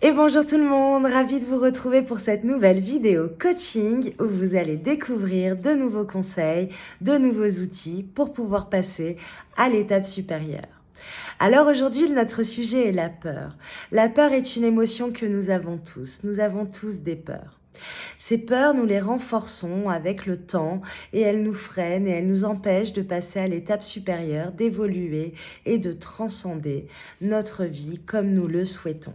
Et bonjour tout le monde, ravie de vous retrouver pour cette nouvelle vidéo coaching où vous allez découvrir de nouveaux conseils, de nouveaux outils pour pouvoir passer à l'étape supérieure. Alors aujourd'hui, notre sujet est la peur. La peur est une émotion que nous avons tous des peurs. Ces peurs, nous les renforçons avec le temps et elles nous freinent et elles nous empêchent de passer à l'étape supérieure, d'évoluer et de transcender notre vie comme nous le souhaitons.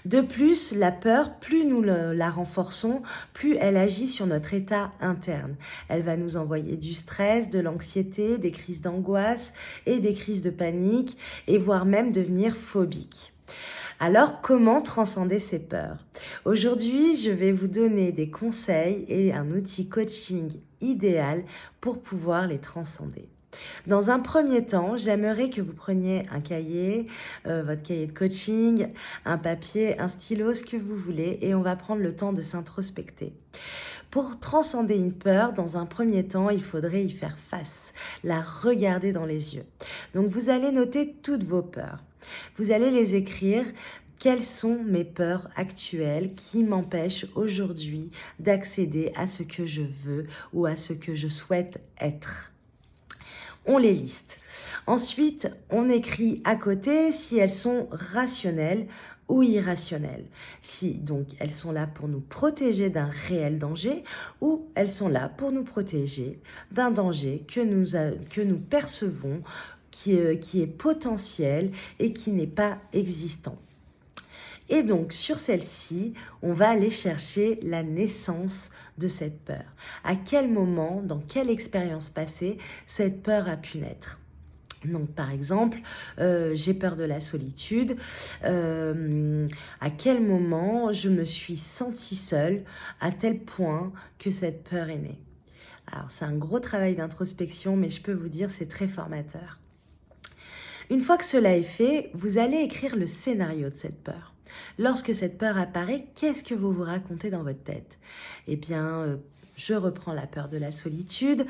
De plus, la peur, plus nous la renforçons, plus elle agit sur notre état interne. Elle va nous envoyer du stress, de l'anxiété, des crises d'angoisse et des crises de panique, et voire même devenir phobique. Alors, comment transcender ces peurs? Aujourd'hui, je vais vous donner des conseils et un outil coaching idéal pour pouvoir les transcender. Dans un premier temps, j'aimerais que vous preniez un cahier, votre cahier de coaching, un papier, un stylo, ce que vous voulez, et on va prendre le temps de s'introspecter. Pour transcender une peur, dans un premier temps, il faudrait y faire face, la regarder dans les yeux. Donc vous allez noter toutes vos peurs. Vous allez les écrire. Quelles sont mes peurs actuelles qui m'empêchent aujourd'hui d'accéder à ce que je veux ou à ce que je souhaite être? On les liste. Ensuite, on écrit à côté si elles sont rationnelles ou irrationnelles. Si donc elles sont là pour nous protéger d'un réel danger ou elles sont là pour nous protéger d'un danger que nous percevons, qui est potentiel et qui n'est pas existant. Et donc, sur celle-ci, on va aller chercher la naissance de cette peur. À quel moment, dans quelle expérience passée, cette peur a pu naître? Donc, par exemple, j'ai peur de la solitude. À quel moment je me suis sentie seule à tel point que cette peur est née? Alors, c'est un gros travail d'introspection, mais je peux vous dire, c'est très formateur. Une fois que cela est fait, vous allez écrire le scénario de cette peur. Lorsque cette peur apparaît, qu'est-ce que vous vous racontez dans votre tête? Eh bien, je reprends la peur de la solitude.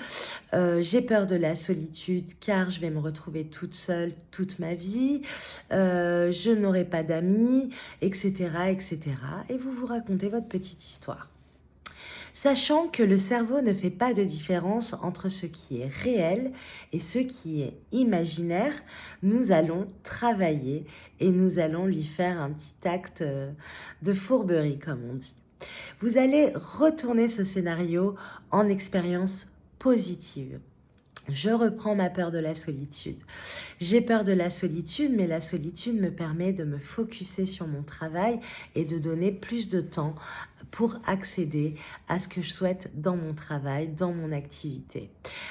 J'ai peur de la solitude car je vais me retrouver toute seule toute ma vie. Je n'aurai pas d'amis, etc., etc. Et vous vous racontez votre petite histoire. Sachant que le cerveau ne fait pas de différence entre ce qui est réel et ce qui est imaginaire, nous allons travailler et nous allons lui faire un petit acte de fourberie, comme on dit. Vous allez retourner ce scénario en expérience positive. Je reprends ma peur de la solitude. J'ai peur de la solitude, mais la solitude me permet de me focuser sur mon travail et de donner plus de temps pour accéder à ce que je souhaite dans mon travail, dans mon activité.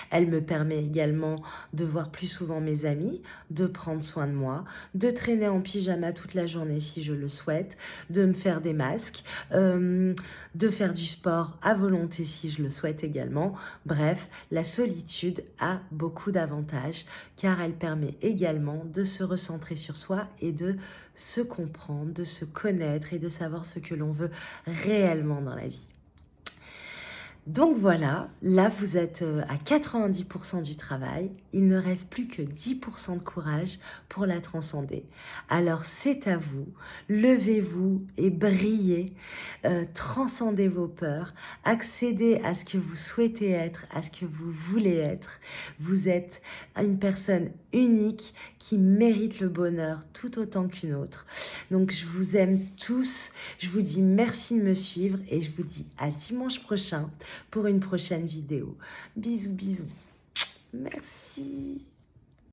Elle me permet également de voir plus souvent mes amis, de prendre soin de moi, de traîner en pyjama toute la journée si je le souhaite, de me faire des masques, de faire du sport à volonté si je le souhaite également. Bref, la solitude a beaucoup d'avantages car elle permet également de se recentrer sur soi et de se comprendre, de se connaître et de savoir ce que l'on veut réellement dans la vie. Donc voilà, là vous êtes à 90% du travail, il ne reste plus que 10% de courage pour la transcender. Alors c'est à vous, levez-vous et brillez, transcendez vos peurs, accédez à ce que vous souhaitez être, à ce que vous voulez être. Vous êtes une personne unique qui mérite le bonheur tout autant qu'une autre. Donc je vous aime tous, je vous dis merci de me suivre et je vous dis à dimanche prochain pour une prochaine vidéo. Bisous, bisous. Merci.